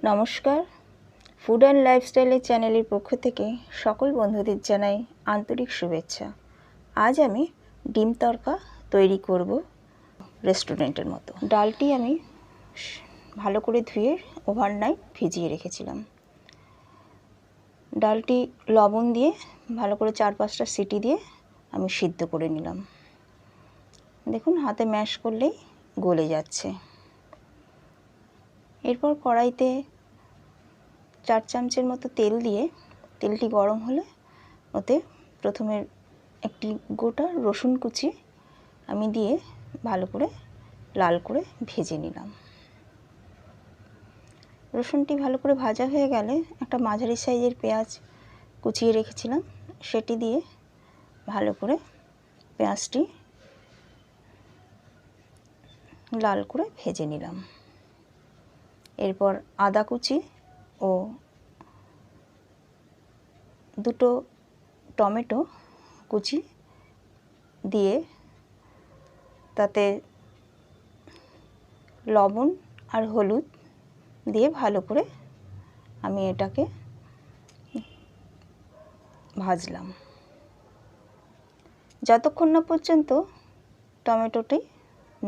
নমস্কার, food and লাইফস্টাইলের চ্যানেলের পক্ষ থেকে সকল বন্ধুদের জানাই আন্তরিক শুভেচ্ছা। আজ আমি ডিম তড়কা তৈরি করব রেস্টুরেন্টের মতো। ডালটি আমি ভালো করে ধুয়ে ওভারনাইট ভিজিয়ে রেখেছিলাম। ডালটি লবণ দিয়ে ভালো করে 4-5টা সিটি দিয়ে আমি সিদ্ধ করে নিলাম। দেখুন হাতে ম্যাশ করলেই গলে যাচ্ছে। এরপর কড়াইতে 4 চামচের মতো তেল দিয়ে তেলটি গরম হলে ওতে প্রথমে একটি গোটা রসুন কুচি আমি দিয়ে ভালো করে লাল করে ভেজে নিলাম। রসুনটি ভালো করে ভাজা হয়ে গেলে একটা মাঝারি সাইজের পেঁয়াজ কুচিয়ে রেখেছিলাম, সেটি দিয়ে ভালো করে পেঁয়াজটি লাল করে ভেজে নিলাম। এরপর আদা কুচি ও দুটো টমেটো কুচি দিয়ে তাতে লবণ আর হলুদ দিয়ে ভালো করে আমি এটাকে ভাজলাম যতক্ষণ না পর্যন্ত টমেটোটি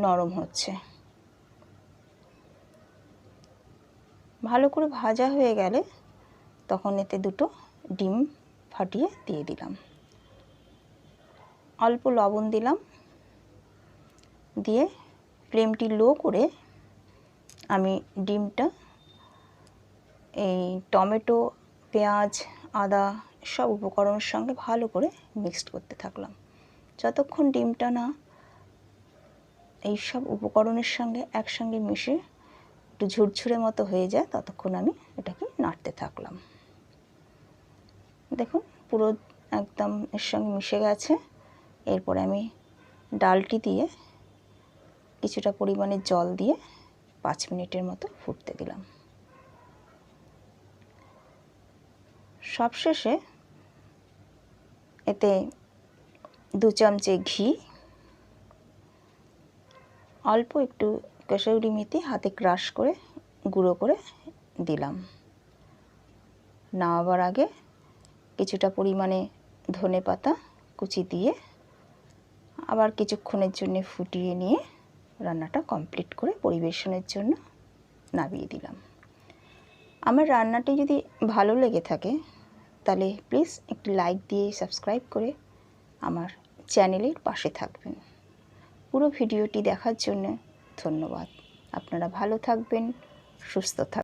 নরম হচ্ছে। ভালো করে ভাজা হয়ে গেলে তখন এতে দুটো ডিম ফাটিয়ে দিয়ে দিলাম, অল্প লবণ দিলাম, দিয়ে ফ্লেমটি লো করে আমি ডিমটা এই টমেটো, পেঁয়াজ, আদা সব উপকরণের সঙ্গে ভালো করে মিক্সড করতে থাকলাম। যতক্ষণ ডিমটা না এই সব উপকরণের সঙ্গে একসঙ্গে মিশে একটু ঝুরঝুরে মতো হয়ে যায় ততক্ষণ আমি এটাকে নাড়তে থাকলাম। দেখুন পুরো একদম এর সঙ্গে মিশে গেছে। এরপরে আমি ডালটি দিয়ে কিছুটা পরিমাণে জল দিয়ে 5 মিনিটের মতো ফুটতে দিলাম। সবশেষে এতে 2 চামচে ঘি, অল্প একটু কসুরি মেথি হাতে ক্রাশ করে গুঁড়ো করে দিলাম। নামাবার আগে কিছুটা পরিমাণে ধনেপাতা কুচি দিয়ে আবার কিছুক্ষণের জন্য ফুটিয়ে নিয়ে রান্নাটা কমপ্লিট করে পরিবেশনের জন্য নামিয়ে দিলাম। আমার রান্নাটি যদি ভালো লেগে থাকে তাহলে প্লিজ একটি লাইক দিয়ে সাবস্ক্রাইব করে আমার চ্যানেলের পাশে থাকবেন। পুরো ভিডিওটি দেখার জন্য ধন্যবাদ। আপনারা ভালো থাকবেন, সুস্থ থাকবেন।